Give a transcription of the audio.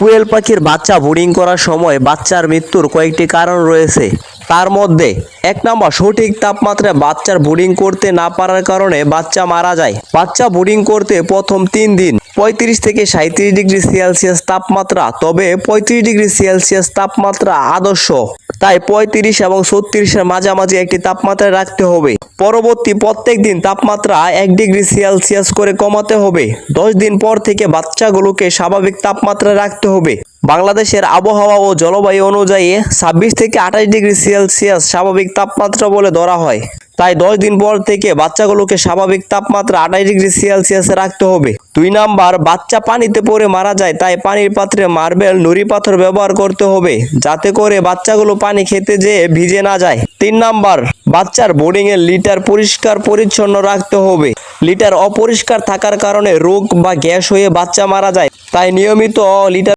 কোয়েল পাখির বাচ্চা ব্রুডিং করার সময় বাচ্চার মৃত্যুর কয়েকটি কারণ রয়েছে। তার মধ্যে 1 নম্বর, সঠিক তাপমাত্রায় বাচ্চার ব্রুডিং করতে না পারার কারণে বাচ্চা মারা যায়। বাচ্চা ব্রুডিং করতে প্রথম 3 দিন 35 থেকে 37 ডিগ্রি সেলসিয়াস তাপমাত্রা, তবে 35 ডিগ্রি সেলসিয়াস তাপমাত্রা আদর্শ, তাই 35 এবং 36 এর মাঝামাঝি একটি তাপমাত্রায় রাখতে হবে। পরবর্তী প্রত্যেক দিন তাপমাত্রা 1 ডিগ্রি সেলসিয়াস করে কমাতে হবে। 10 দিন পর থেকে বাচ্চাগুলোকে স্বাভাবিক তাপমাত্রায় রাখতে হবে। বাংলাদেশের আবহাওয়া ও জলবায়ু অনুযায়ী 26 থেকে 28 ডিগ্রি সেলসিয়াস স্বাভাবিক তাপমাত্রা বলে ধরা হয়। তাই 10 দিন পর থেকে বাচ্চাগুলোকে স্বাভাবিক তাপমাত্রা 28 ডিগ্রি সেলসিয়াসে রাখতে হবে। 2 নাম্বার, বাচ্চা পানিতে পড়ে মারা যায়, তাই পানির পাত্রে মার্বেল, নুড়ি পাথর ব্যবহার করতে হবে, যাতে করে বাচ্চাগুলো পানি খেতে যেয়ে ভিজে না যায়। 3 নাম্বার, বাচ্চার বোর্ডিং এর লিটার পরিষ্কার পরিচ্ছন্ন রাখতে হবে। লিটার অপরিষ্কার থাকার কারণে রোগ বা গ্যাস হয়ে বাচ্চা মারা যায়, তাই নিয়মিত লিটার